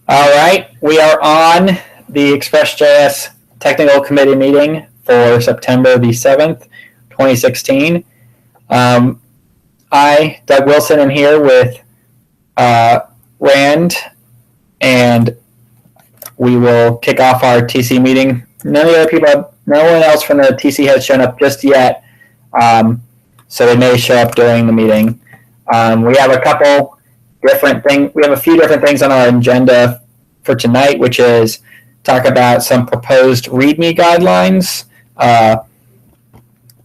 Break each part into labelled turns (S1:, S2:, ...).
S1: All right, we are on the Express.js Technical Committee meeting for September the 7th, 2016. I, Doug Wilson, am here with Rand, and we will kick off our TC meeting. No one else from the TC has shown up just yet, so they may show up during the meeting. We have we have a few different things on our agenda for tonight, which is talk about some proposed Readme guidelines,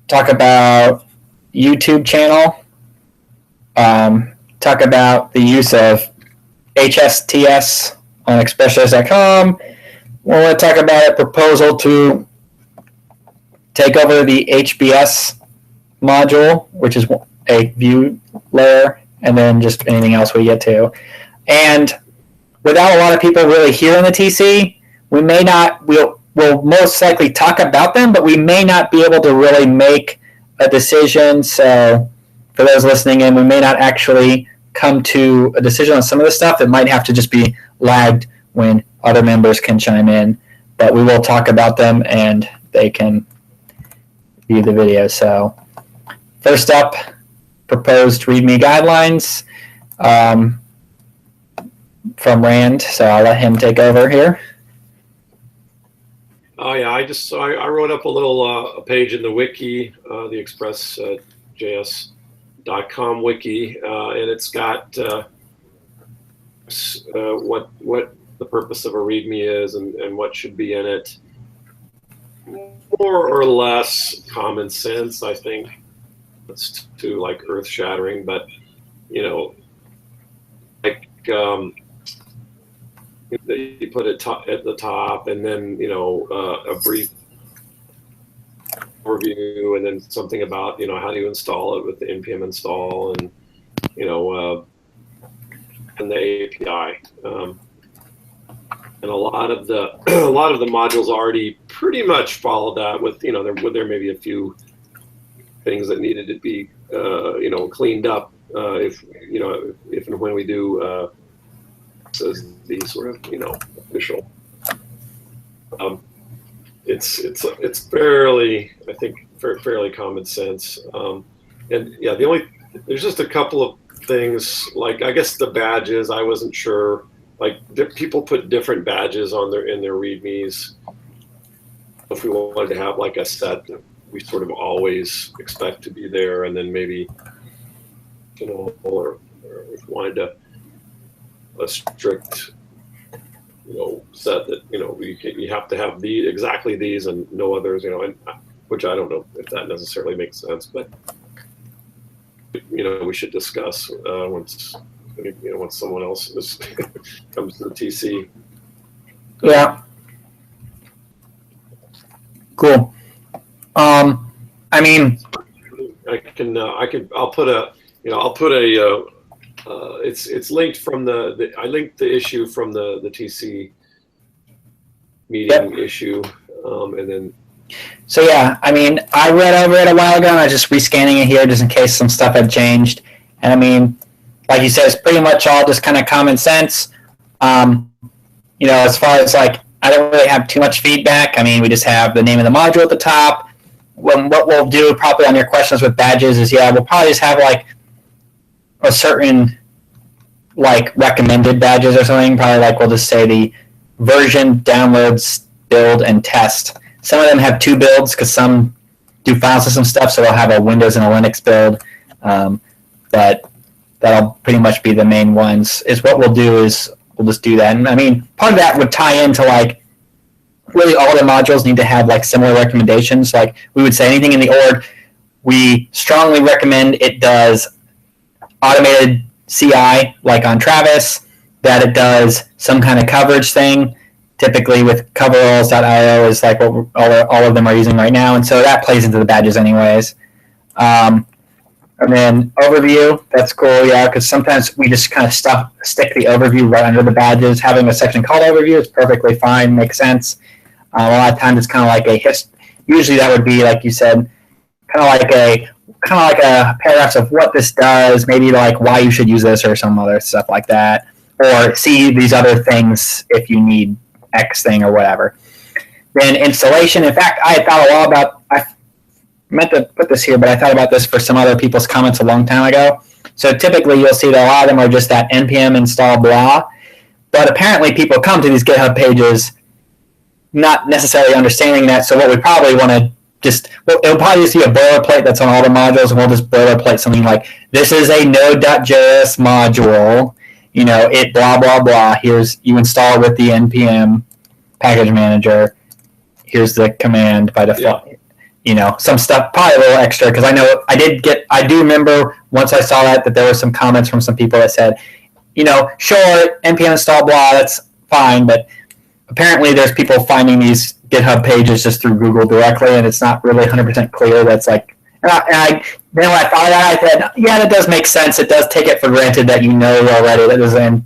S1: talk about YouTube channel, talk about the use of HSTS on Express.js.com. We're going to talk about a proposal to take over the HBS module, which is a view layer, and then just anything else we get to. And without a lot of people really here in the TC, we'll most likely talk about them, but we may not be able to really make a decision. So for those listening in, we may not actually come to a decision on some of the stuff. It might have to just be lagged when other members can chime in, but we will talk about them and they can view the video. So first up, proposed Readme guidelines from Rand. So I'll let him take over here.
S2: Oh yeah, I wrote up a little a page in the wiki, the Express.js.com wiki, and it's got what the purpose of a README is and what should be in it. More or less common sense, I think. It's too like earth shattering, but you put it at the top, and then a brief overview, and then something about how do you install it with the npm install, and and the API. And a lot of the modules already pretty much follow that. With there may be a few things that needed to be cleaned up if and when we do. Says the sort of official. It's fairly, I think, fairly common sense. And yeah, there's just a couple of things, like I guess the badges. I wasn't sure. Like people put different badges in their READMEs. If we wanted to have like a set that we sort of always expect to be there, and then maybe or if we wanted to a strict set that you have to have exactly these and no others, and which I don't know if that necessarily makes sense, but we should discuss once someone else comes to the TC.
S1: Yeah, cool. I mean,
S2: I'll put a it's linked from I linked the issue from the TC meeting issue, and then.
S1: So yeah, I mean, I read over it a while ago, and I was just rescanning it here just in case some stuff had changed. And I mean, like you said, it's pretty much all just kind of common sense. As far as like, I don't really have too much feedback. I mean, we just have the name of the module at the top. What we'll do probably on your questions with badges is, we'll probably just have like a certain like recommended badges or something. Probably like we'll just say the version, downloads, build, and test. Some of them have two builds because some do file system stuff, so they'll have a Windows and a Linux build. But that'll pretty much be the main ones. Is what we'll do is we'll just do that. And I mean, part of that would tie into like really all the modules need to have like similar recommendations. Like we would say anything in the org, we strongly recommend it does automated CI, like on Travis, that it does some kind of coverage thing. Typically with coveralls.io is like what all of them are using right now, and so that plays into the badges anyways. And then overview, that's cool, yeah, because sometimes we just kind of stick the overview right under the badges. Having a section called overview is perfectly fine, makes sense. A lot of times it's kind of like usually that would be, like you said, kind of like a paragraphs of what this does, maybe like why you should use this or some other stuff like that. or see these other things if you need X thing or whatever. Then installation. In fact, I had thought a lot about. I meant to put this here, but I thought about this for some other people's comments a long time ago. So typically, you'll see that a lot of them are just that npm install blah. But apparently, people come to these GitHub pages not necessarily understanding that. So what we probably want to it'll probably just be a boilerplate that's on all the modules, and we'll just boilerplate something like, this is a Node.js module, it blah, blah, blah. Here's, you install it with the npm package manager. Here's the command by default. Yeah. Some stuff, probably a little extra, because I do remember once I saw that there were some comments from some people that said, sure, npm install blah, that's fine, but apparently there's people finding these GitHub pages just through Google directly, and it's not really 100% clear. That's like, then when I thought of that, I said, yeah, that does make sense. It does take it for granted that you know already that is in,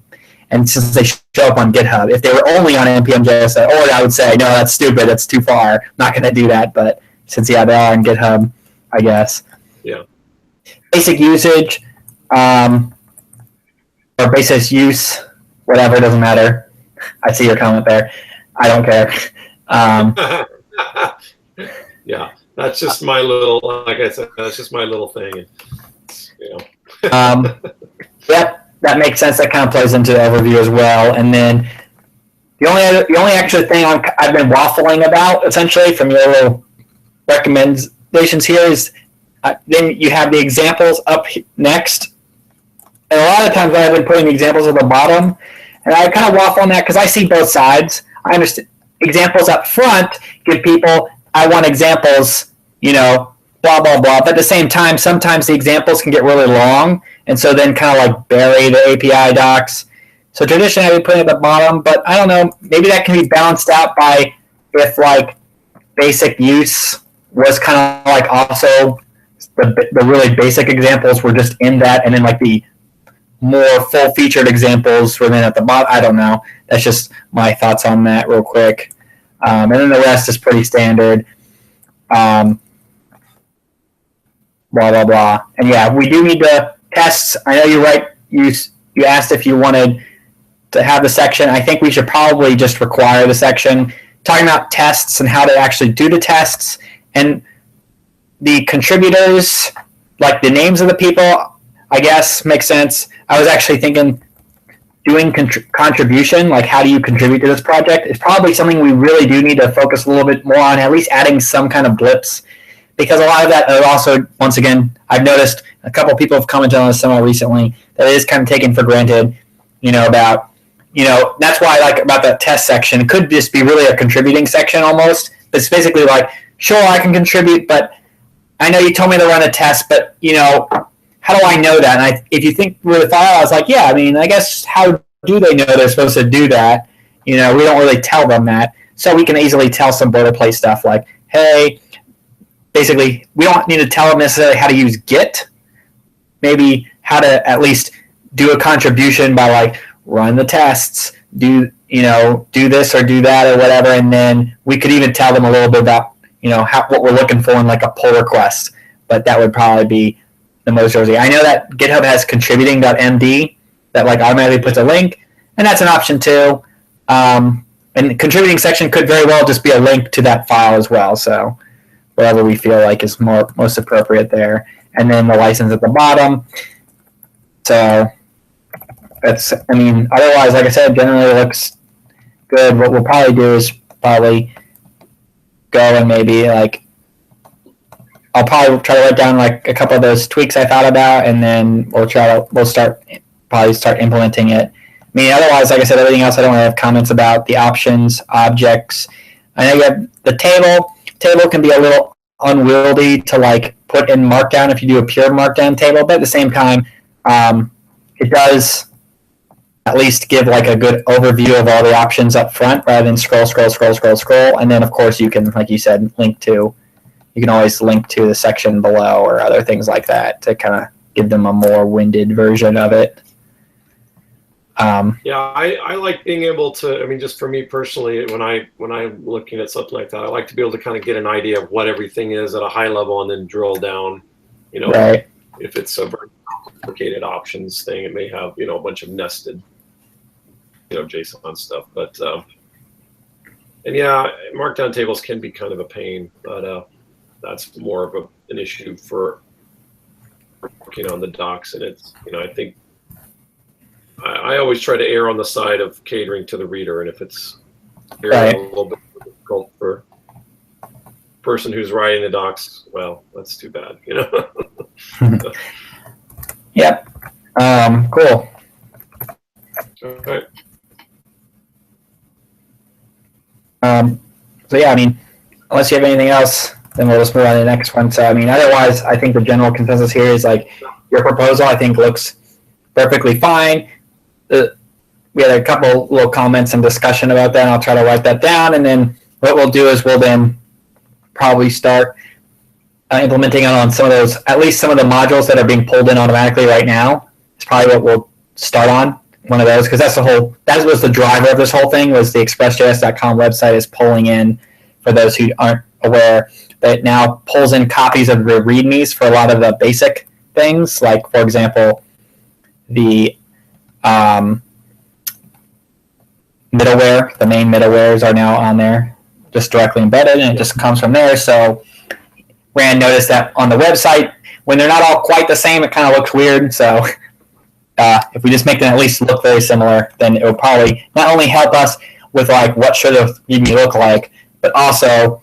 S1: and since they show up on GitHub, if they were only on npm.js, or I would say, no, that's stupid. That's too far. I'm not going to do that. But since they are on GitHub, I guess.
S2: Yeah. Basic
S1: usage, or basic use, whatever, doesn't matter. I see your comment there. I don't care.
S2: Yeah, that's just my little, like I said, that's just my little thing.
S1: Yep, that makes sense. That kind of plays into the overview as well. And then the only actual thing I've been waffling about, essentially, from your little recommendations here is then you have the examples up next. And a lot of times I've been putting examples at the bottom, and I kind of waffle on that because I see both sides. I understand examples up front give people, I want examples, blah, blah, blah. But at the same time, sometimes the examples can get really long, and so then kind of like bury the API docs. So traditionally, I would put it at the bottom, but I don't know, maybe that can be balanced out by if like basic use was kind of like also the really basic examples were just in that, and then like the more full-featured examples were then at the bottom. I don't know. That's just my thoughts on that real quick. And then the rest is pretty standard. Blah, blah, blah. And yeah, we do need the tests. I know you're right. You asked if you wanted to have the section. I think we should probably just require the section talking about tests and how to actually do the tests. And the contributors, like the names of the people, I guess, makes sense. I was actually thinking doing contribution, like how do you contribute to this project, is probably something we really do need to focus a little bit more on, at least adding some kind of blips, because a lot of that are also, once again, I've noticed a couple of people have commented on this somewhat recently, that it is kind of taken for granted, about, that's why I like about that test section. It could just be really a contributing section almost, but it's basically like, sure, I can contribute, but I know you told me to run a test, but, how do I know that? And if you think really far out, I was like, yeah, I guess how do they know they're supposed to do that? We don't really tell them that. So we can easily tell some boilerplate stuff like, hey, basically, we don't need to tell them necessarily how to use Git. Maybe how to at least do a contribution by like run the tests, do this or do that or whatever. And then we could even tell them a little bit about, what we're looking for in like a pull request. But that would probably be the most easy. I know that GitHub has contributing.md that like automatically puts a link, and that's an option too. And the contributing section could very well just be a link to that file as well. So whatever we feel like is most appropriate there. And then the license at the bottom. So that's, otherwise, like I said, generally looks good. What we'll probably do is probably go and maybe like, I'll probably try to write down like a couple of those tweaks I thought about, and then we'll start implementing it. Otherwise, like I said, everything else I don't really have comments about. The options, objects. I know you have the table. Table can be a little unwieldy to like put in Markdown if you do a pure Markdown table, but at the same time, it does at least give like a good overview of all the options up front rather than scroll. And then, of course, you can, like you said, you can always link to the section below or other things like that to kind of give them a more winded version of it.
S2: I like being able to, just for me personally, when I'm looking at something like that, I like to be able to kind of get an idea of what everything is at a high level and then drill down,
S1: right.
S2: If it's a very complicated options thing, it may have, a bunch of nested JSON stuff. But and yeah, markdown tables can be kind of a pain, but that's more of an issue for working on the docs. And it's, I think I always try to err on the side of catering to the reader, and if it's a little bit difficult for a person who's writing the docs, well, that's too bad,
S1: Yep. Cool.
S2: All right.
S1: So yeah, unless you have anything else, then we'll just move on to the next one. So otherwise, I think the general consensus here is like your proposal, I think, looks perfectly fine. We had a couple little comments and discussion about that, and I'll try to write that down. And then what we'll do is we'll then probably start implementing on some of those, at least some of the modules that are being pulled in automatically right now. It's probably what we'll start on, one of those, because that was the driver of this whole thing, was the Express.js.com website is pulling in, for those who aren't aware, that it now pulls in copies of the readmes for a lot of the basic things, like, for example, the middleware. The main middlewares are now on there, just directly embedded, and it just comes from there. So Rand noticed that on the website, when they're not all quite the same, it kind of looks weird. So if we just make them at least look very similar, then it will probably not only help us with like what should a readme look like, but also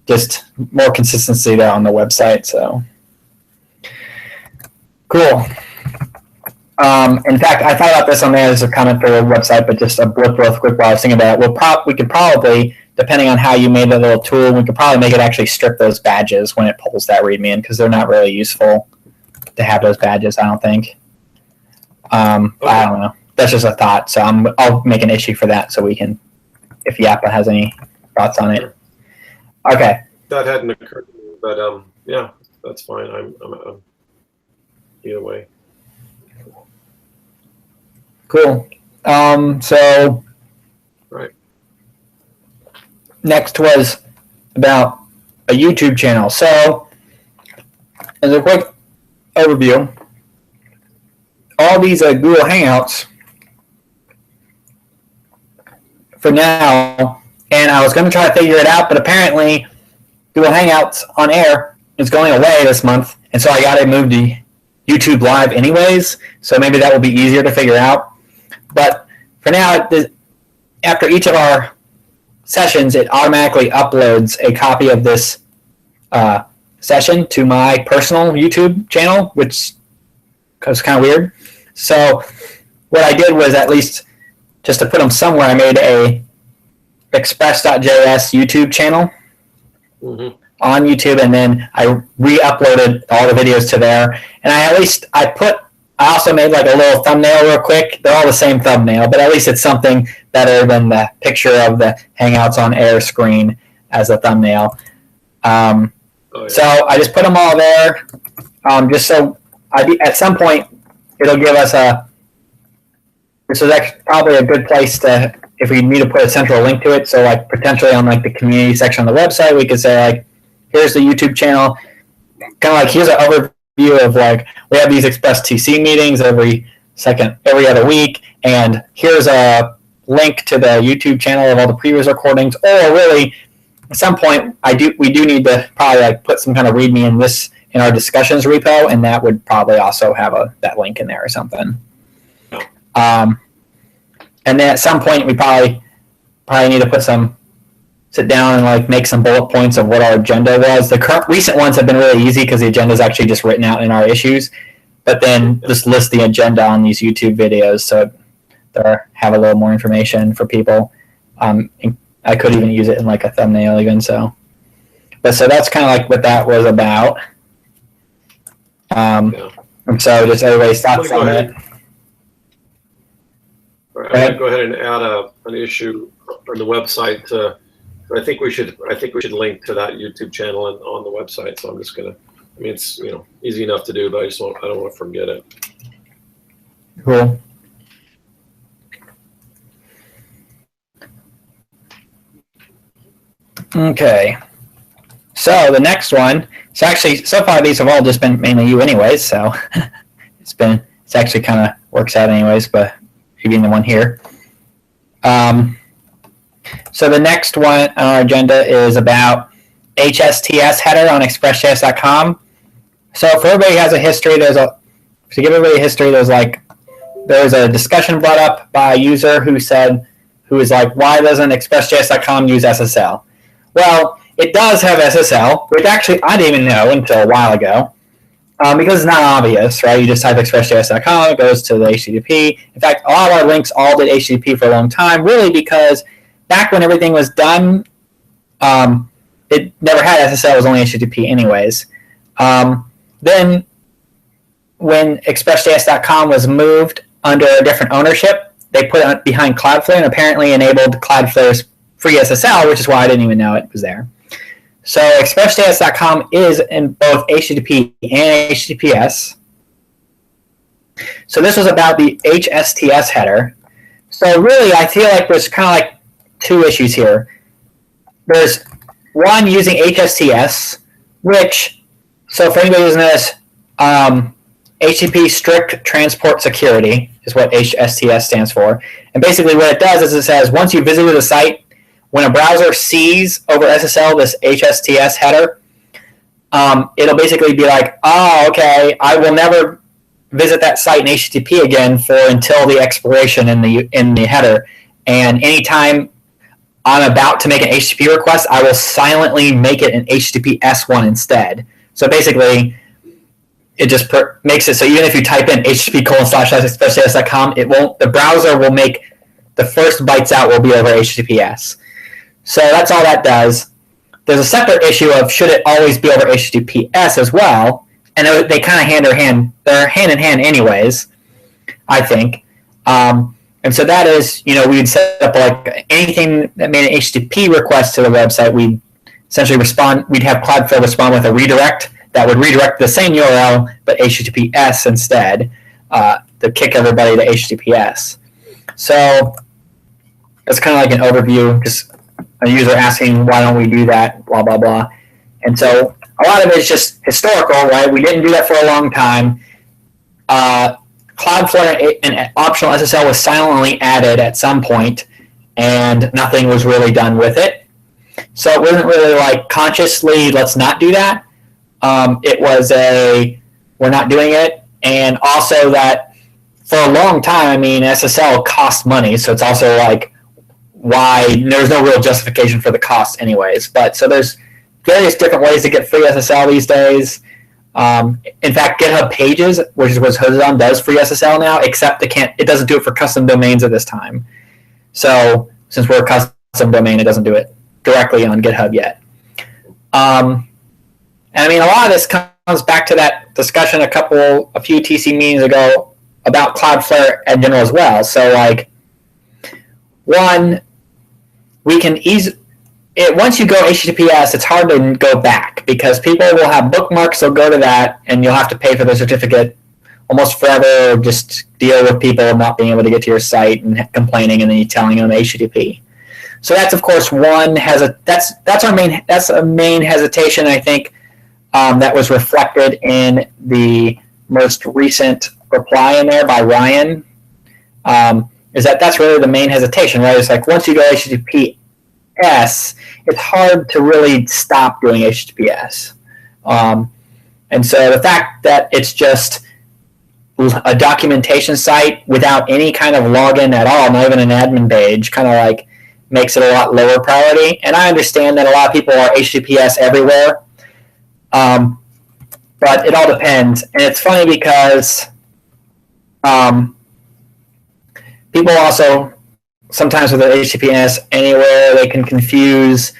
S1: just more consistency there on the website. So cool. In fact, I thought about this on there as a comment for the website, but just a blip real quick while I was thinking about it. We could probably, depending on how you made the little tool, we could probably make it actually strip those badges when it pulls that readme in, because they're not really useful to have those badges, I don't think. I don't know. That's just a thought. So I'll make an issue for that so we can, if Yappa has any thoughts on it. Okay.
S2: That hadn't occurred to me, but yeah, that's fine. I'm either way.
S1: Cool. So
S2: right.
S1: Next was about a YouTube channel. So as a quick overview, all these Google Hangouts for now, and I was going to try to figure it out, but apparently Google Hangouts on air is going away this month, and so I got to move to YouTube Live anyways, so maybe that will be easier to figure out. But for now, after each of our sessions, it automatically uploads a copy of this session to my personal YouTube channel, which is kind of weird. So what I did was, at least just to put them somewhere, I made a Express.js YouTube channel on YouTube, and then I re-uploaded all the videos to there. And I also made like a little thumbnail real quick. They're all the same thumbnail, but at least it's something better than the picture of the Hangouts on air screen as a thumbnail. So I just put them all there, just so at some point it'll give us this is actually probably a good place to, if we need to put a central link to it. So like potentially on like the community section of the website, we could say like, here's the YouTube channel, kind of like here's an overview of like, we have these Express TC meetings every other week, and here's a link to the YouTube channel of all the previous recordings. Or really, at some point, we do need to probably like put some kind of README in our discussions repo, and that would probably also have that link in there or something. And then at some point, we probably need to sit down and like make some bullet points of what our agenda was. The recent ones have been really easy because the agenda is actually just written out in our issues, but then just list the agenda on these YouTube videos so they have a little more information for people. I could even use it in like a thumbnail even, so that's kind of like what that was about. And so just everybody's thoughts on it.
S2: All right, I'm going to go ahead and add an issue on the website. I think we should link to that YouTube channel on the website. So I'm just going to. I mean, it's easy enough to do, but I don't want to forget it.
S1: Cool. Okay. So the next one. So actually, so far these have all just been mainly you, anyways. So it's actually kind of works out anyways, but you being the one here. So the next one on our agenda is about HSTS header on Express.js.com. So for everybody who has a history, there's a discussion brought up by a user who is like, why doesn't Express.js.com use SSL? Well, it does have SSL, which actually I didn't even know until a while ago, because it's not obvious, right? You just type Express.js.com, it goes to the HTTP. In fact, a lot of our links all did HTTP for a long time, really because back when everything was done, it never had SSL, it was only HTTP anyways. Then when Express.js.com was moved under a different ownership, they put it behind Cloudflare and apparently enabled Cloudflare's free SSL, which is why I didn't even know it was there. So Express.js.com is in both HTTP and HTTPS. So this was about the HSTS header. So really, I feel like there's kind of like two issues here. There's one using HSTS, which, so for anybody who doesn't know this, HTTP Strict Transport Security is what HSTS stands for. And basically what it does is it says once you visited a site, when a browser sees over SSL this HSTS header, it'll basically be like, oh, okay, I will never visit that site in HTTP again until the expiration in the header. And anytime I'm about to make an HTTP request, I will silently make it an HTTPS one instead. So basically, it just makes it so even if you type in http://expressjs.com, the browser will make the first bytes out will be over HTTPS. So that's all that does. There's a separate issue of should it always be over HTTPS as well, and they kind of hand in hand. They're hand in hand anyways, I think. And so that is, we'd set up like anything that made an HTTP request to the website, we'd essentially we'd have Cloudflare respond with a redirect that would redirect the same URL, but HTTPS instead, to kick everybody to HTTPS. So that's kind of like an overview, just a user asking, why don't we do that, blah, blah, blah. And so a lot of it is just historical, right? We didn't do that for a long time. Cloudflare, an optional SSL was silently added at some point, and nothing was really done with it. So it wasn't really like consciously, let's not do that. It was we're not doing it. And also that for a long time, SSL costs money. So it's also like why there's no real justification for the cost anyways. But so there's various different ways to get free SSL these days. In fact, GitHub Pages, which is what's hosted on, does free SSL now, except it doesn't do it for custom domains at this time. So since we're a custom domain, it doesn't do it directly on GitHub yet. And a lot of this comes back to that discussion a few TC meetings ago about Cloudflare in general as well. So like, one, we can once you go HTTPS, it's hard to go back because people will have bookmarks, they'll go to that, and you'll have to pay for the certificate almost forever, or just deal with people not being able to get to your site and complaining, and then you telling them HTTP. So that's of course that's a main hesitation, I think, that was reflected in the most recent reply in there by Ryan. Is that's really the main hesitation, right? It's like once you go HTTPS, it's hard to really stop doing HTTPS. And so the fact that it's just a documentation site without any kind of login at all, not even an admin page, kind of like makes it a lot lower priority. And I understand that a lot of people are HTTPS everywhere, but it all depends. And it's funny because people also, sometimes with the HTTPS anywhere, they can confuse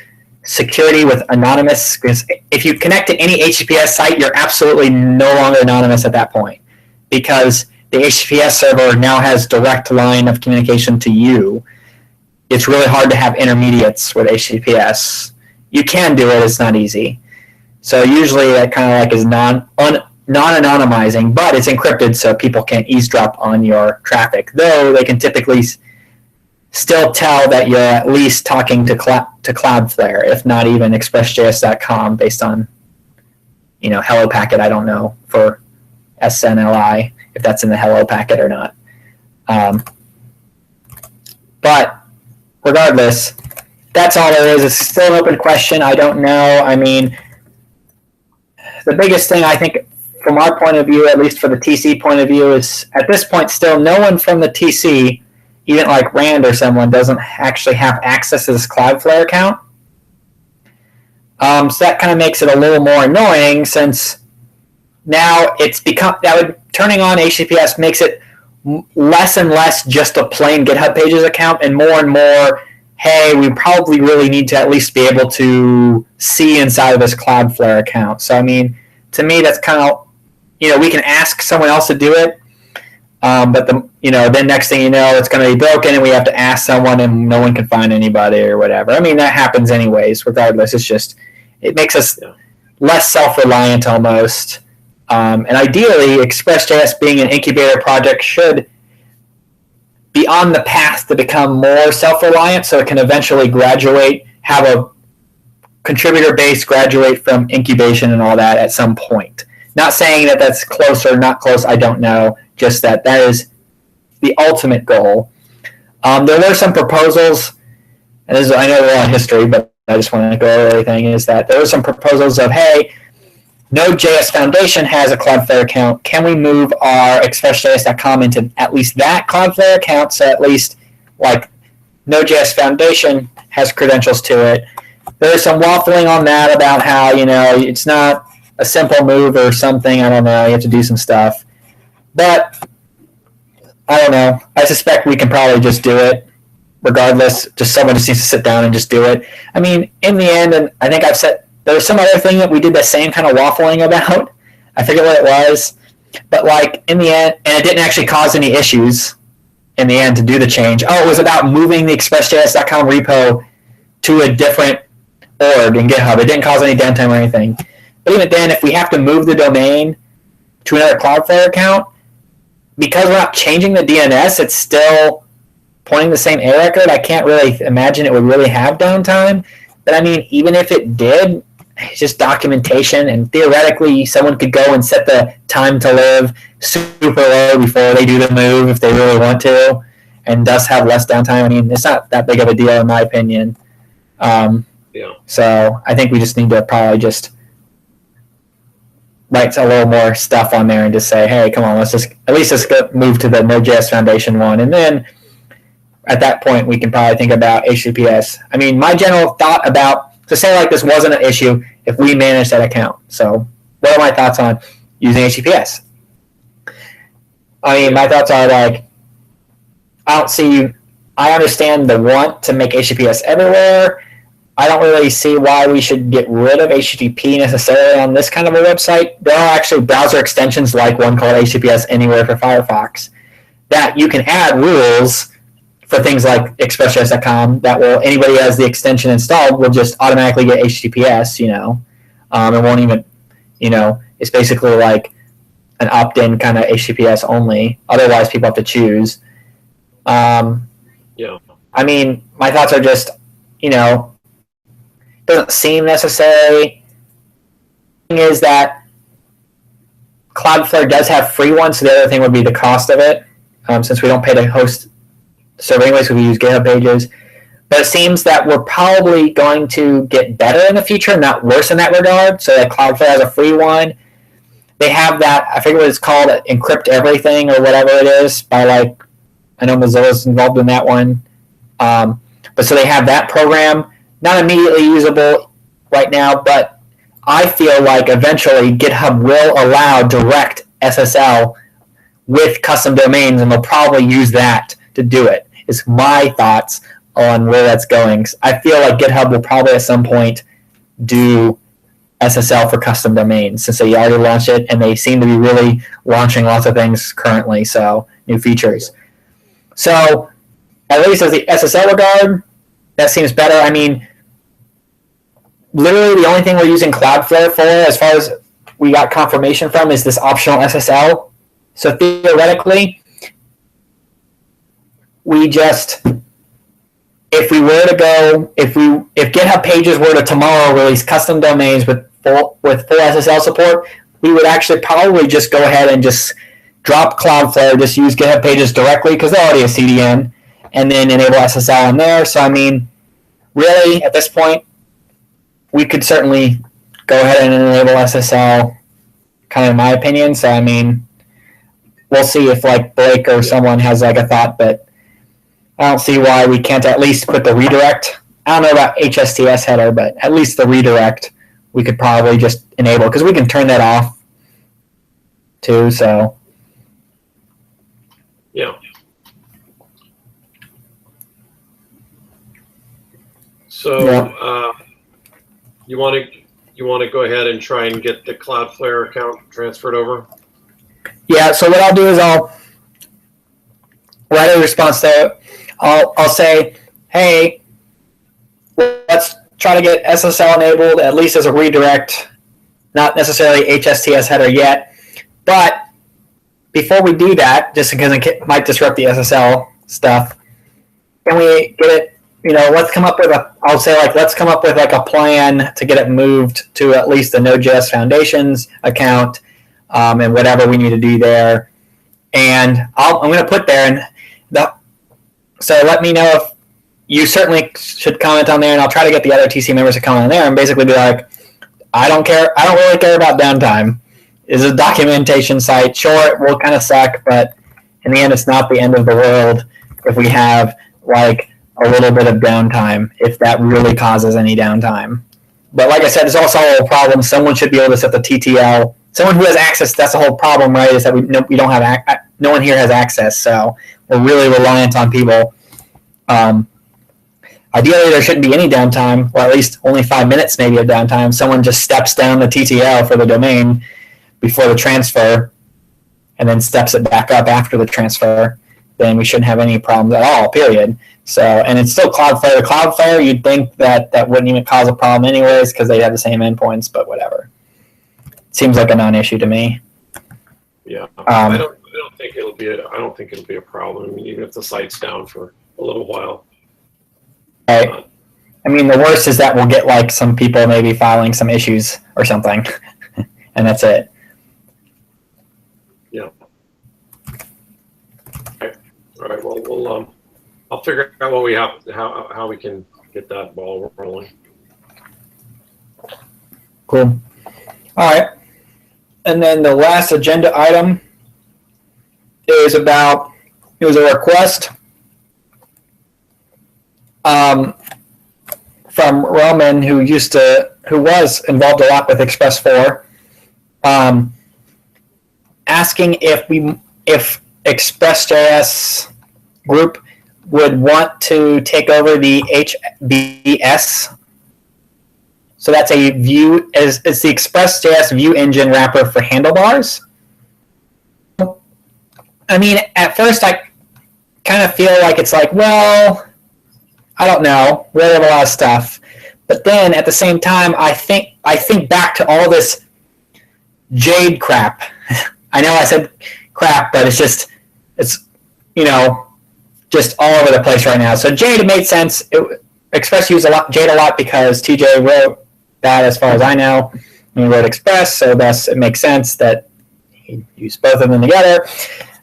S1: security with anonymous. Because if you connect to any HTTPS site, you're absolutely no longer anonymous at that point, because the HTTPS server now has direct line of communication to you. It's really hard to have intermediates with HTTPS. You can do it, it's not easy. So usually that kind of like is non-anonymizing, but it's encrypted so people can't eavesdrop on your traffic, though they can typically still tell that you're at least talking to Cloudflare, if not even Express.js.com, based on Hello Packet. I don't know for SNLI if that's in the Hello Packet or not. But regardless, that's all there is. It's still an open question. I don't know. I mean, the biggest thing I think from our point of view, at least for the TC point of view, is at this point still no one from the TC, even like Rand or someone, doesn't actually have access to this Cloudflare account. So that kind of makes it a little more annoying, since now it's become turning on HTTPS makes it less and less just a plain GitHub Pages account, and more, hey, we probably really need to at least be able to see inside of this Cloudflare account. So I mean, to me, that's kind of, we can ask someone else to do it, but then next thing you know, it's going to be broken, and we have to ask someone, and no one can find anybody or whatever. I mean, that happens anyways. Regardless, it makes us less self-reliant almost. And ideally, Express.js being an incubator project should be on the path to become more self-reliant, so it can eventually have a contributor base graduate from incubation and all that at some point. Not saying that that's close or not close, I don't know, just that is the ultimate goal. There were some proposals, and I know we're on history, but I just want to go over everything, is that there were some proposals of, hey, Node.js Foundation has a Cloudflare account. Can we move our Express.js.com into at least that Cloudflare account, so at least like Node.js Foundation has credentials to it? There's some waffling on that about how, it's not a simple move or something. I don't know. You have to do some stuff. But I don't know. I suspect we can probably just do it regardless. Just someone just needs to sit down and just do it. I mean, in the end, and I think I've said, there was some other thing that we did the same kind of waffling about. I forget what it was. But like in the end, and it didn't actually cause any issues in the end to do the change. Oh, it was about moving the Express.js.com repo to a different org in GitHub. It didn't cause any downtime or anything. But even then, if we have to move the domain to another Cloudflare account, because we're not changing the DNS, it's still pointing the same error record. I can't really imagine it would really have downtime. But I mean, even if it did, it's just documentation, and theoretically someone could go and set the time to live super low before they do the move if they really want to, and thus have less downtime. I mean, it's not that big of a deal in my opinion. So I think we just need to probably just write a little more stuff on there and just say, hey, come on, let's go move to the Node.js Foundation one, and then at that point we can probably think about HTTPS. I mean, my general thought about, to say like this wasn't an issue if we managed that account. So what are my thoughts on using HTTPS? I mean, my thoughts are like, I understand the want to make HTTPS everywhere. I don't really see why we should get rid of HTTP necessarily on this kind of a website. There are actually browser extensions like one called HTTPS Anywhere for Firefox that you can add rules for things like Express.js.com that will, anybody who has the extension installed will just automatically get HTTPS, it won't even, it's basically like an opt-in kind of HTTPS only. Otherwise, people have to choose. I mean, my thoughts are just, doesn't seem necessary. The thing is that Cloudflare does have free ones, so the other thing would be the cost of it, since we don't pay to host server anyways, we use GitHub Pages. But it seems that we're probably going to get better in the future, not worse in that regard. So that Cloudflare has a free one. They have that, I forget what it's called, Encrypt Everything or whatever it is, by like, I know Mozilla's involved in that one. But so they have that program, not immediately usable right now, but I feel like eventually GitHub will allow direct SSL with custom domains, and they'll probably use that to do it. Is my thoughts on where that's going. I feel like GitHub will probably at some point do SSL for custom domains, since they already launched it, and they seem to be really launching lots of things currently, so new features. So at least as the SSL regard, that seems better. I mean, literally the only thing we're using Cloudflare for, as far as we got confirmation from, is this optional SSL. So theoretically, we just, if GitHub Pages were to tomorrow release custom domains with full SSL support, we would actually probably just go ahead and just drop Cloudflare, just use GitHub Pages directly, because they're already a CDN, and then enable SSL in there. So I mean, really, at this point, we could certainly go ahead and enable SSL, kind of in my opinion. So I mean, we'll see if like Blake or someone has like a thought, but I don't see why we can't at least put the redirect. I don't know about HSTS header, but at least the redirect we could probably just enable, because we can turn that off too. So
S2: yeah. So you want to go ahead and try and get the Cloudflare account transferred over?
S1: Yeah. So what I'll do is I'll write a response there. I'll say, hey, let's try to get SSL enabled at least as a redirect, not necessarily HSTS header yet. But before we do that, just because it might disrupt the SSL stuff, can we get it? Let's come up with let's come up with like a plan to get it moved to at least the Node.js Foundations account, and whatever we need to do there. And I'm going to put there, so let me know if you certainly should comment on there, and I'll try to get the other TC members to comment on there and basically be like, I don't care. I don't really care about downtime. It's a documentation site. Sure, it will kind of suck, but in the end, it's not the end of the world if we have like a little bit of downtime, if that really causes any downtime. But like I said, it's also a problem. Someone should be able to set the TTL. Someone who has access. That's the whole problem, right? Is that we don't have no one here has access, so we're really reliant on people. Ideally, there shouldn't be any downtime, or at least only 5 minutes maybe of downtime. Someone just steps down the TTL for the domain before the transfer, and then steps it back up after the transfer. Then we shouldn't have any problems at all, period. So, and it's still Cloudflare. Cloudflare, you'd think that wouldn't even cause a problem anyways because they have the same endpoints, but whatever. Seems like a non-issue to me.
S2: Yeah, I don't think it'll be a problem, even if the site's down for a little while.
S1: Right. I mean, the worst is that we'll get like some people maybe filing some issues or something, and that's it.
S2: Yeah. Okay. All right. Well, I'll figure out what we have, how we can get that ball rolling.
S1: Cool. All right. And then the last agenda item is it was a request from Roman, who was involved a lot with Express 4, asking if Express.js group would want to take over the HBS. So that's a view. It's the Express.js view engine wrapper for handlebars. I mean, at first I kind of feel like it's like, well, I don't know. We have a lot of stuff. But then at the same time, I think back to all this Jade crap. I know I said crap, but it's just all over the place right now. So Jade, it made sense. Express used Jade a lot because TJ wrote that, as far as I know. And he wrote Express, so thus it makes sense that he used both of them together.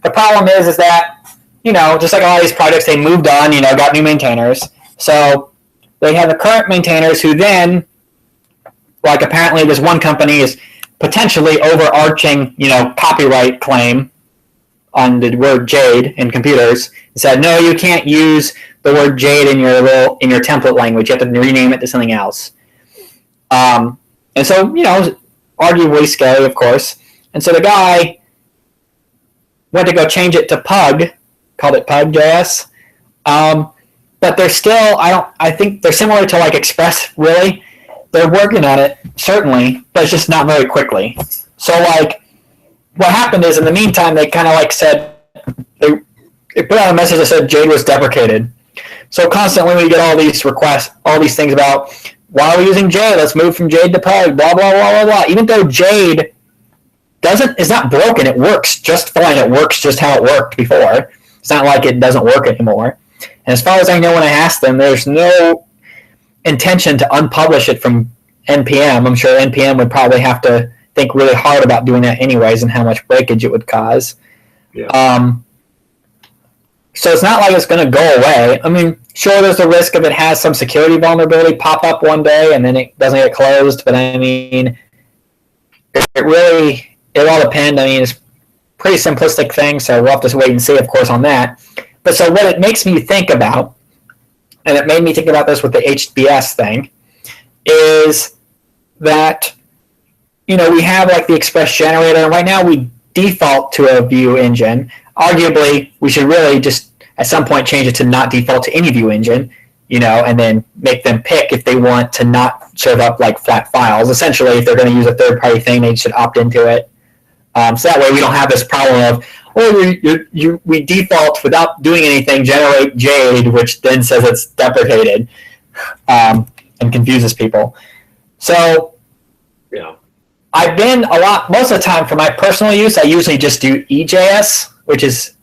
S1: The problem is that, just like all these projects, they moved on, got new maintainers. So they have the current maintainers who then, like apparently this one company is potentially overarching, copyright claim on the word Jade in computers. It said, no, you can't use the word Jade in your template language. You have to rename it to something else. And so, arguably scary, of course. And so the guy went to go change it to Pug, called it Pug.js. But they're still, I think they're similar to like Express, really. They're working on it, certainly, but it's just not very quickly. So like, what happened is in the meantime, they kind of like said, they put out a message that said Jade was deprecated. So constantly we get all these requests, all these things about, why are we using Jade? Let's move from Jade to Pug, blah, blah, blah, blah, blah. Even though Jade is not broken, it works just fine. It works just how it worked before. It's not like it doesn't work anymore. And as far as I know, when I asked them, there's no intention to unpublish it from NPM. I'm sure NPM would probably have to think really hard about doing that anyways and how much breakage it would cause.
S2: Yeah.
S1: So it's not like it's going to go away. I mean, sure, there's the risk of it has some security vulnerability pop up one day and then it doesn't get closed. But I mean, it all depends. I mean, it's a pretty simplistic thing, so we'll have to wait and see, of course, on that. But so what it makes me think about, and it made me think about this with the HBS thing, is that, you know, we have like the Express generator, and right now we default to a view engine. Arguably, we should really just at some point change it to not default to any view engine, you know, and then make them pick if they want to not serve up like flat files. Essentially, if they're going to use a third-party thing, they should opt into it. So that way we don't have this problem of, we default without doing anything, generate Jade, which then says it's deprecated, and confuses people. So
S2: yeah,
S1: I've been most of the time for my personal use, I usually just do EJS, which is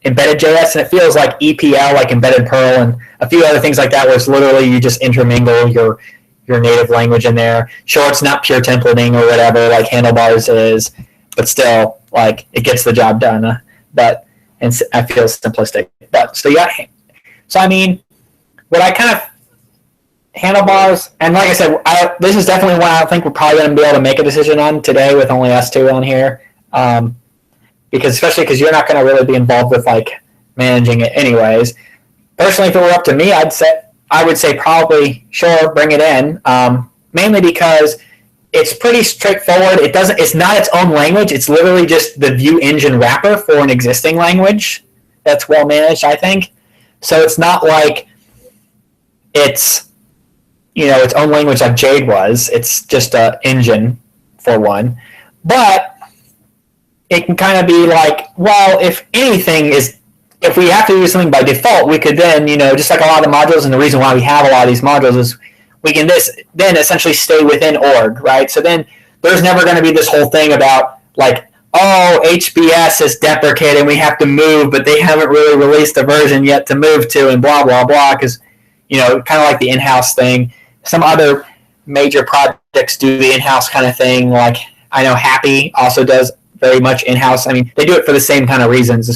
S1: embedded JS, and it feels like EPL, like embedded Perl, and a few other things like that, where it's literally you just intermingle your native language in there. Sure, it's not pure templating or whatever like Handlebars is, but still, like, it gets the job done. And I feel simplistic. But so I mean, what I kind of Handlebars, and like I said, this is definitely one I think we're probably going to be able to make a decision on today with only us two on here. Especially because you're not going to really be involved with like managing it anyways. Personally, if it were up to me, I would say probably sure, bring it in. Mainly because it's pretty straightforward. It's not its own language. It's literally just the view engine wrapper for an existing language that's well managed, I think. So it's not like it's, you know, its own language like Jade was. It's just an engine for one. But it can kind of be like, well, if we have to do something by default, we could then, you know, just like a lot of the modules, and the reason why we have a lot of these modules is we can then essentially stay within org, right? So then there's never going to be this whole thing about like, oh, HBS is deprecated and we have to move, but they haven't really released a version yet to move to, and blah, blah, blah, because, you know, kind of like the in-house thing. Some other major projects do the in-house kind of thing. Like I know Happy also does very much in-house. I mean, they do it for the same kind of reasons.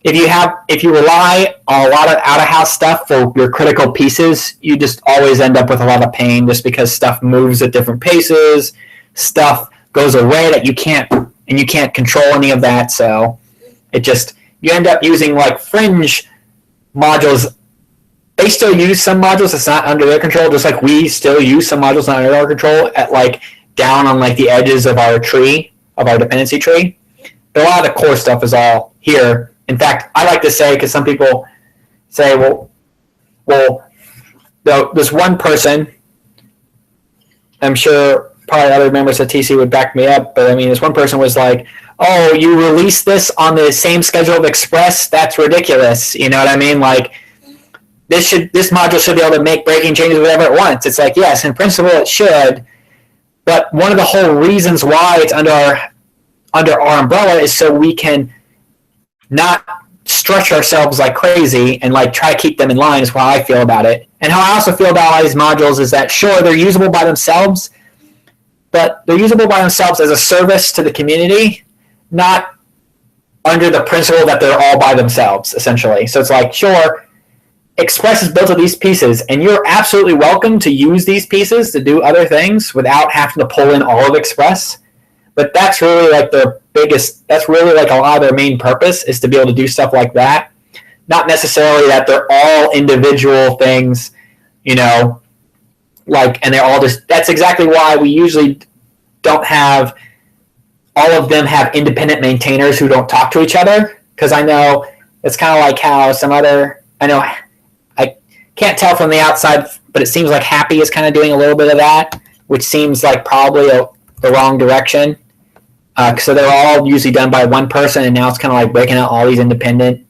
S1: If you rely on a lot of out-of-house stuff for your critical pieces, you just always end up with a lot of pain just because stuff moves at different paces, stuff goes away that you can't control any of that. So you end up using like fringe modules. They still use some modules that's not under their control, just like we still use some modules not under our control at like down on like the edges of our tree, of our dependency tree. But a lot of the core stuff is all here. In fact, I like to say, because some people say, well, there's one person, I'm sure probably other members of TC would back me up, but I mean, this one person was like, oh, you release this on the same schedule of Express? That's ridiculous. You know what I mean? Like, this module should be able to make breaking changes whatever it wants. It's like, yes, in principle it should, but one of the whole reasons why it's under our umbrella is so we can not stretch ourselves like crazy and like try to keep them in line is how I feel about it. And how I also feel about all these modules is that sure, they're usable by themselves, but they're usable by themselves as a service to the community, not under the principle that they're all by themselves, essentially. So it's like, sure, Express is built of these pieces, and you're absolutely welcome to use these pieces to do other things without having to pull in all of Express. But that's really like that's really like a lot of their main purpose is to be able to do stuff like that. Not necessarily that they're all individual things, you know, like, and they're all just, that's exactly why we usually don't have all of them have independent maintainers who don't talk to each other. Because I know it's kind of like how I can't tell from the outside, but it seems like Happy is kind of doing a little bit of that, which seems like probably the wrong direction. So they're all usually done by one person, and now it's kind of like breaking out all these independent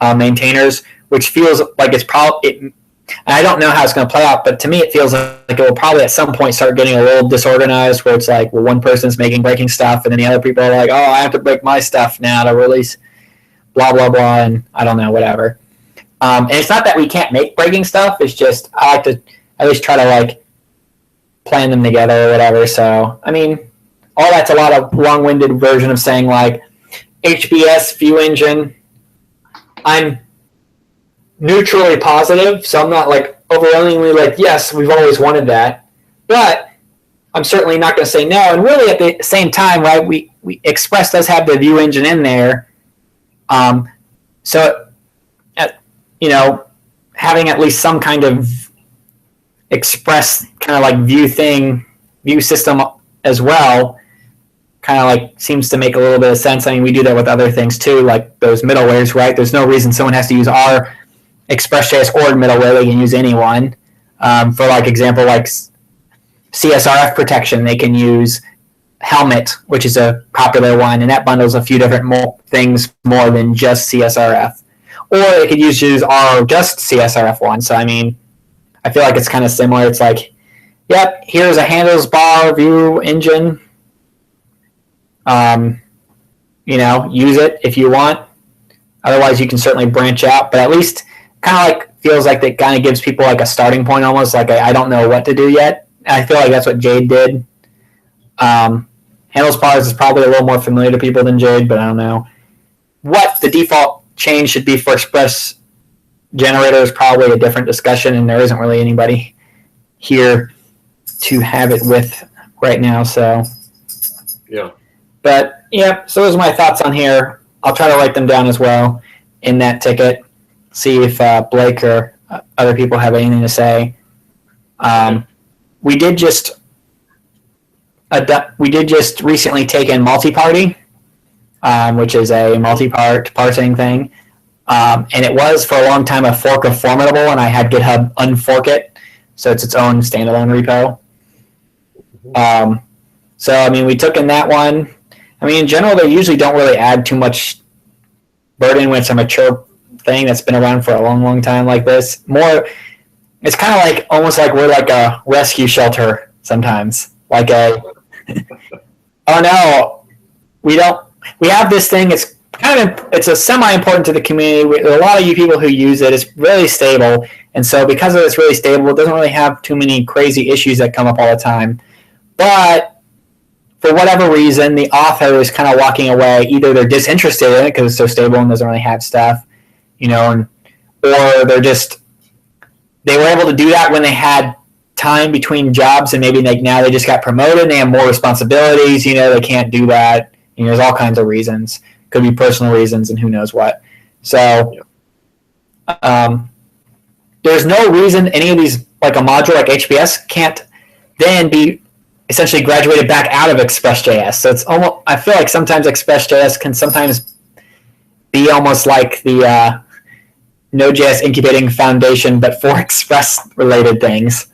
S1: maintainers, which feels like it's probably. I don't know how it's going to play out, but to me it feels like it will probably at some point start getting a little disorganized, where it's like, well, one person's making breaking stuff, and then the other people are like, oh, I have to break my stuff now to release blah, blah, blah, and I don't know, whatever. And it's not that we can't make breaking stuff, it's just I like to at least try to like plan them together or whatever. So, I mean, all that's a lot of long-winded version of saying like HBS view engine I'm neutrally positive, so I'm not like overwhelmingly like, yes, we've always wanted that, but I'm certainly not going to say no. And really, at the same time, right, we Express does have the view engine in there, so having at least some kind of Express kind of like view system as well, kind of like seems to make a little bit of sense. I mean, we do that with other things too, like those middlewares, right? There's no reason someone has to use our Express.js or middleware. They can use anyone. For like example, like CSRF protection, they can use Helmet, which is a popular one, and that bundles a few different things more than just CSRF. Or they could use our just CSRF one. So I mean, I feel like it's kind of similar. It's like, yep, here's a handles bar view engine. Use it if you want. Otherwise, you can certainly branch out. But at least, kind of like feels like that kind of gives people like a starting point, almost like I don't know what to do yet. And I feel like that's what Jade did. Handles bars is probably a little more familiar to people than Jade, but I don't know what the default change should be for Express generator is probably a different discussion, and there isn't really anybody here to have it with right now. So
S2: yeah.
S1: But yeah, so those are my thoughts on here. I'll try to write them down as well in that ticket. See if Blake or other people have anything to say. We did just recently take in multi-party, which is a multi-part parsing thing. And it was for a long time a fork of Formidable, and I had GitHub unfork it, so it's its own standalone repo. So I mean, we took in that one. I mean, in general, they usually don't really add too much burden when it's a mature thing that's been around for a long, long time like this. It's kind of like almost like we're like a rescue shelter sometimes. Like oh no, we have this thing. It's a semi-important to the community. There are a lot of you people who use it. It's really stable, and so because of it's really stable, it doesn't really have too many crazy issues that come up all the time. But for whatever reason, the author is kind of walking away. Either they're disinterested in it because it's so stable and doesn't really have stuff, or they were able to do that when they had time between jobs, and maybe now they just got promoted and they have more responsibilities. They can't do that. There's all kinds of reasons. Could be personal reasons and who knows what. So there's no reason any of these, like a module like HPS, can't then be essentially graduated back out of Express.js. So it's almost, I feel like sometimes Express.js can sometimes be almost like the Node.js incubating foundation, but for Express-related things.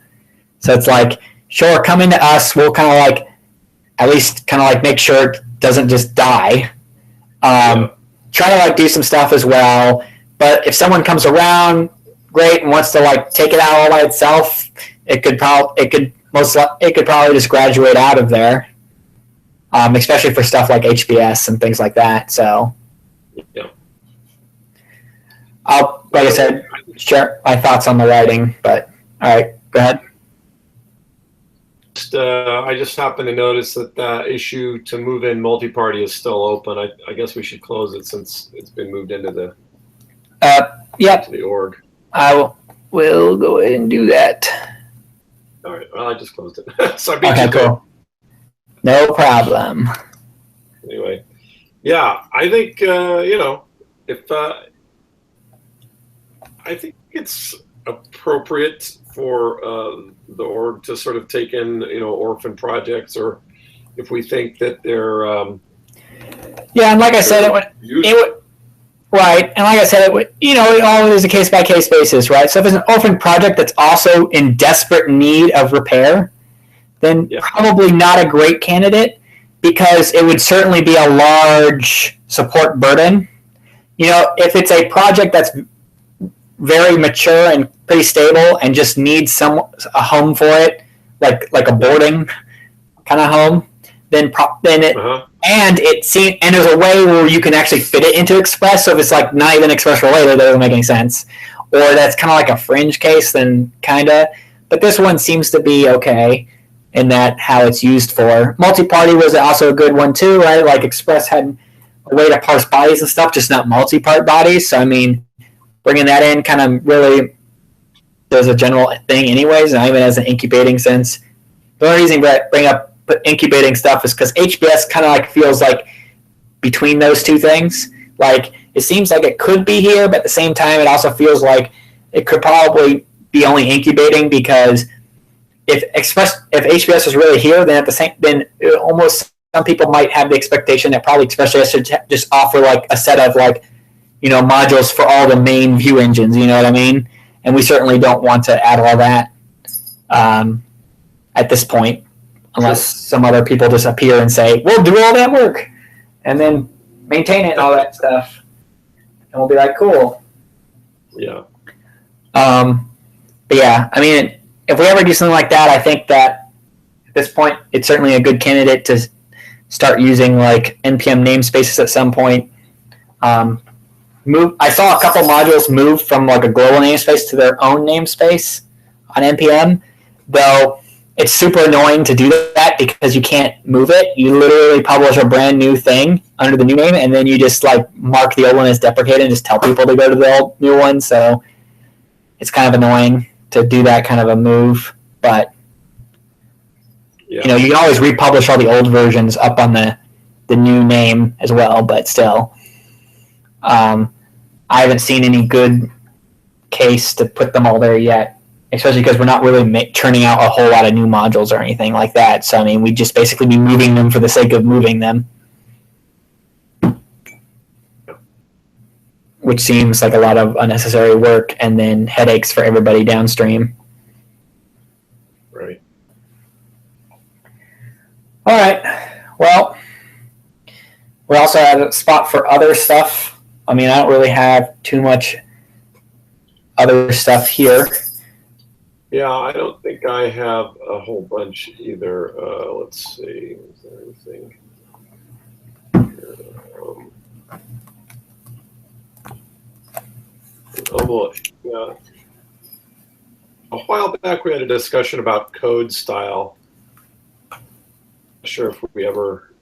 S1: So it's like, sure, come into us. We'll kind of like, at least kind of like make sure it doesn't just die. Try to like do some stuff as well. But if someone comes around, great, and wants to like take it out all by itself, it could probably just graduate out of there, especially for stuff like HPS and things like that. So,
S2: yeah.
S1: Like I said, share my thoughts on the writing. But all right, go ahead.
S2: I just happened to notice that the issue to move in multi-party is still open. I guess we should close it since it's been moved into the to the org.
S1: I will go ahead and do that.
S2: All right. Well, I just closed it. So
S1: okay, cool. No problem.
S2: Anyway, yeah, I think if I think it's appropriate for the org to sort of take in orphan projects, or if we think that they're
S1: and like I said, it would right, and like I said, it would it always is a case by case basis, right? So if it's an orphan project that's also in desperate need of repair, then probably not a great candidate, because it would certainly be a large support burden. If it's a project that's very mature and pretty stable and just needs a home for it, like a boarding kind of home, then and there's a way where you can actually fit it into Express. So if it's like not even Express related, that doesn't make any sense. Or that's kind of like a fringe case, then kinda. But this one seems to be okay in that how it's used for. Multi-party was also a good one too, right? Like Express had a way to parse bodies and stuff, just not multi-part bodies. So I mean, bringing that in kind of really does a general thing anyways, not even as an incubating sense. The only reason I bring up incubating stuff is because HBS kind of like feels like between those two things. Like it seems like it could be here, but at the same time, it also feels like it could probably be only incubating, because if HBS was really here, then almost some people might have the expectation that probably Express.js should just offer like a set of like, modules for all the main view engines. You know what I mean? And we certainly don't want to add all that at this point, unless some other people just appear and say, we'll do all that work and then maintain it and all that stuff. And we'll be like, cool.
S2: Yeah.
S1: But yeah, I mean, if we ever do something like that, I think that at this point, it's certainly a good candidate to start using like NPM namespaces at some point. I saw a couple modules move from like a global namespace to their own namespace on NPM, though it's super annoying to do that because you can't move it. You literally publish a brand new thing under the new name, and then you just like mark the old one as deprecated and just tell people to go to the old new one. So it's kind of annoying to do that kind of a move, but you can always republish all the old versions up on the new name as well. But still, I haven't seen any good case to put them all there yet, especially because we're not really churning out a whole lot of new modules or anything like that. So I mean, we'd just basically be moving them for the sake of moving them, which seems like a lot of unnecessary work and then headaches for everybody downstream.
S2: Right.
S1: All right. Well, we also have a spot for other stuff. I mean, I don't really have too much other stuff here.
S2: Yeah, I don't think I have a whole bunch either. Let's see. Is there anything? Yeah. A while back, we had a discussion about code style. Not sure if we ever,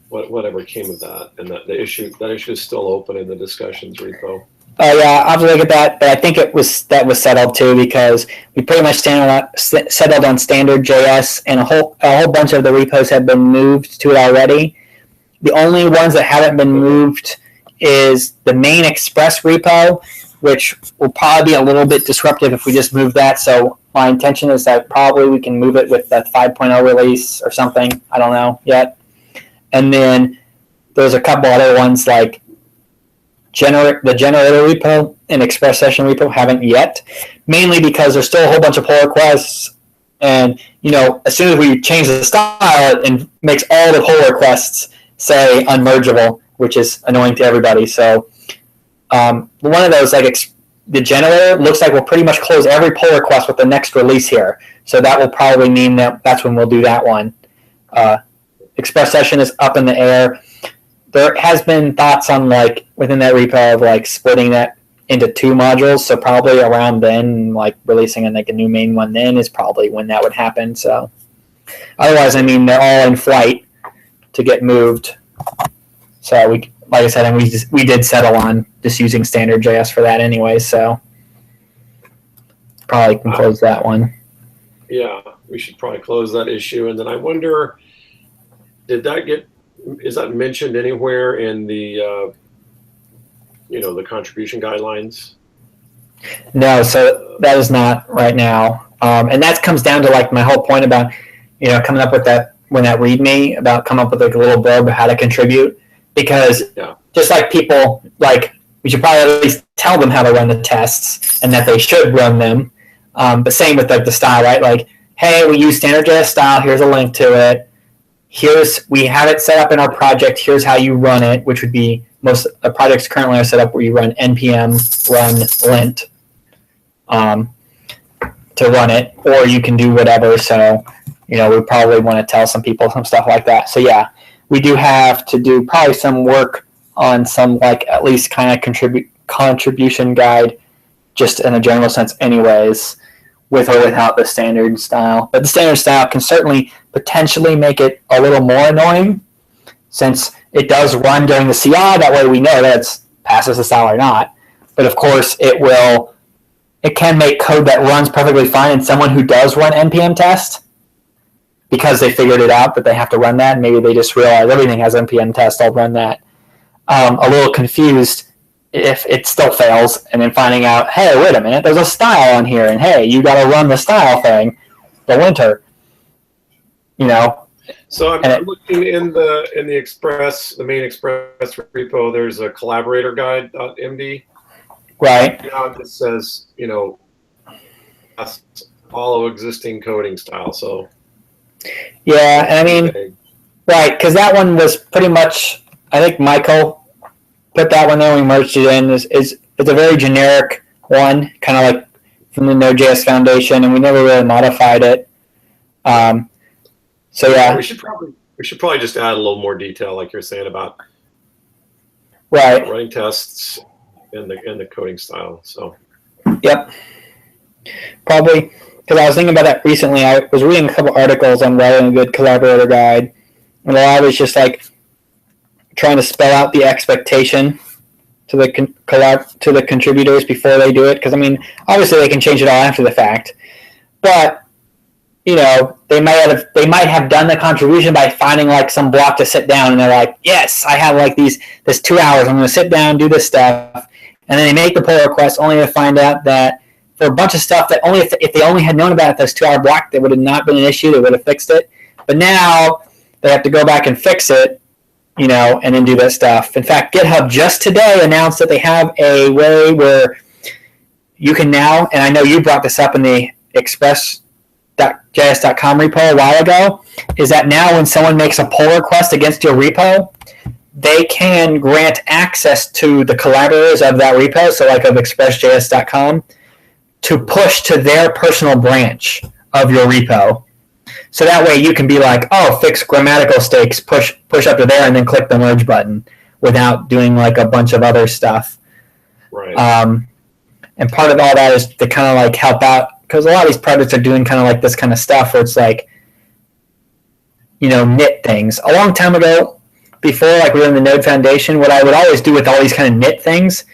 S2: whatever came of that, and that issue is still open in the discussions repo.
S1: Oh yeah, I'll have to look at that, but I think that was settled too, because we pretty much settled on standard.js, and a whole bunch of the repos have been moved to it already. The only ones that haven't been moved is the main Express repo, which will probably be a little bit disruptive if we just move that. So my intention is that probably we can move it with that 5.0 release or something. I don't know yet. And then there's a couple other ones like the generator repo and Express session repo haven't yet, mainly because there's still a whole bunch of pull requests. And, as soon as we change the style, it makes all the pull requests say unmergeable, which is annoying to everybody. So one of those, like the generator, looks like we'll pretty much close every pull request with the next release here. So that will probably mean that's when we'll do that one. Express session is up in the air. There has been thoughts on like within that repo of like splitting that into two modules. So probably around then, like releasing like a new main one then is probably when that would happen. So otherwise, I mean, they're all in flight to get moved. So like I said, and we did settle on just using standard.js for that anyway. So probably can close that one.
S2: Yeah, we should probably close that issue. And then I wonder, is that mentioned anywhere in the the contribution guidelines?
S1: No, so that is not right now. And that comes down to like my whole point about coming up with that Readme, about coming up with like a little blurb of how to contribute, because just like people, like we should probably at least tell them how to run the tests and that they should run them. But same with like the style, right? Like, hey, we use standard.js style. Here's a link to it. We have it set up in our project. Here's how you run it, which would be most projects currently are set up where you run npm run lint to run it, or you can do whatever. So, we probably want to tell some people some stuff like that. So yeah, we do have to do probably some work on some like at least kind of contribution guide, just in a general sense anyways, with or without the standard style. But the standard style can certainly potentially make it a little more annoying. since it does run during the CI. That way we know that it passes the style or not. But of course, it can make code that runs perfectly fine, and someone who does run npm test, because they figured it out that they have to run that, and maybe they just realize everything has npm test, I'll run that, a little confused if it still fails, and then finding out, hey, wait a minute, there's a style on here, and hey, you got to run the style thing, the linter,
S2: So I'm looking in the Express, the main Express repo. There's a collaborator guide.md.
S1: Right.
S2: Now it just says, follow existing coding style. So.
S1: Yeah, and I mean, right, because that one was pretty much, I think Michael put that one there, we merged it in. It's a very generic one, kind of like from the Node.js Foundation, and we never really modified it. So yeah.
S2: We should probably just add a little more detail, like you're saying, about running tests and the coding style. So. Yep.
S1: Probably. Because I was thinking about that recently. I was reading a couple articles on writing a good collaborator guide, and a lot was just like trying to spell out the expectation to the contributors before they do it. Because I mean, obviously they can change it all after the fact, but they might have done the contribution by finding like some block to sit down, and they're like, yes, I have like this 2 hours. I'm going to sit down, do this stuff, and then they make the pull request only to find out that. For a bunch of stuff that only if they only had known about it, this 2 hour block, that would have not been an issue. They would have fixed it. But now they have to go back and fix it, and then do that stuff. In fact, GitHub just today announced that they have a way where you can now, and I know you brought this up in the Express.js.com repo a while ago, is that now when someone makes a pull request against your repo, they can grant access to the collaborators of that repo, so like of Express.js.com, to push to their personal branch of your repo. So that way you can be like, oh, fix grammatical mistakes, push up to there, and then click the merge button without doing like a bunch of other stuff.
S2: Right.
S1: And part of all that is to kind of like help out, because a lot of these projects are doing kind of like this kind of stuff where it's like, knit things. A long time ago, before like we were in the Node Foundation, what I would always do with all these kind of knit things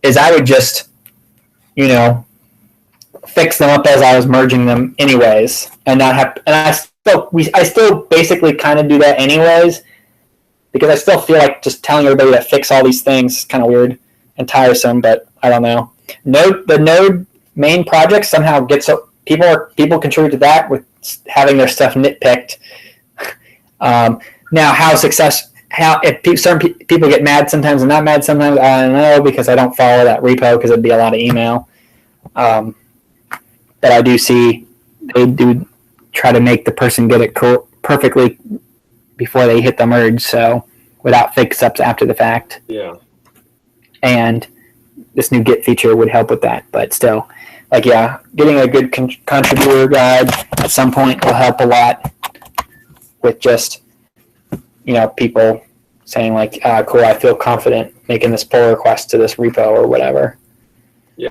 S1: is I would just, fix them up as I was merging them anyways, and not have. And I still basically kind of do that anyways, because I still feel like just telling everybody to fix all these things is kind of weird and tiresome. But I don't know. The Node main project somehow gets people contribute to that with having their stuff nitpicked. Now, if certain people get mad sometimes and not mad sometimes, I don't know, because I don't follow that repo because it'd be a lot of email. But I do see they do try to make the person get it perfectly before they hit the merge, so without fix-ups after the fact.
S2: Yeah.
S1: And this new Git feature would help with that, but still, getting a good contributor guide at some point will help a lot with just, people saying like, cool, I feel confident making this pull request to this repo or whatever.
S2: Yeah,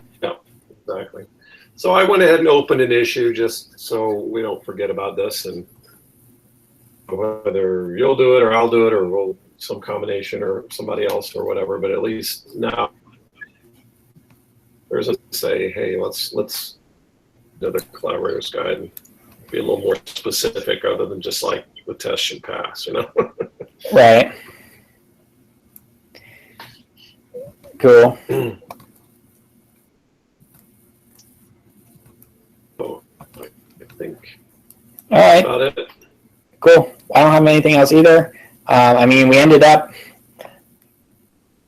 S2: exactly. So I went ahead and opened an issue just so we don't forget about this, and whether you'll do it or I'll do it or we'll some combination or somebody else or whatever, but at least now there's a say, hey, let's do the collaborators guide and be a little more specific other than just like the test should pass,
S1: Right. Cool.
S2: I think
S1: all right.
S2: about it.
S1: Cool. I don't have anything else either. We ended up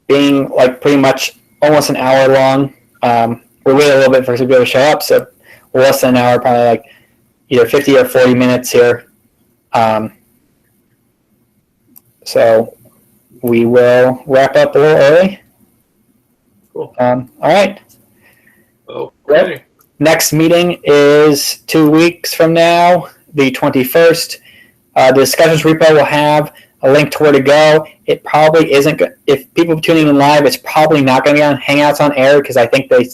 S1: being like pretty much almost an hour long. We waited a little bit for some people to show up, so we're less than an hour, probably like either 50 or 40 minutes here. So we will wrap up a little early.
S2: Cool.
S1: All right.
S2: Okay.
S1: Yep. Next meeting is 2 weeks from now, the 21st. The discussions repo will have a link to where to go. It probably isn't. If people are tuning in live, it's probably not going to be on Hangouts on air, because I think I'm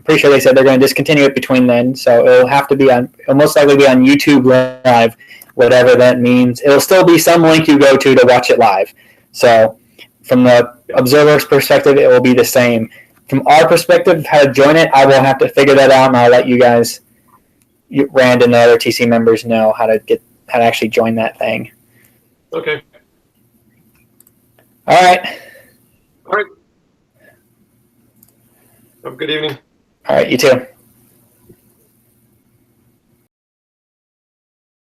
S1: pretty sure they said they're going to discontinue it between then. So it'll have to be on. It'll most likely be on YouTube Live, whatever that means. It'll still be some link you go to watch it live. So from the observer's perspective, it will be the same. From our perspective, how to join it, I will have to figure that out, and I'll let you guys, Rand and the other TC members, know how to actually join that thing.
S2: Okay.
S1: All right.
S2: All right. Have a good evening.
S1: All right, you too.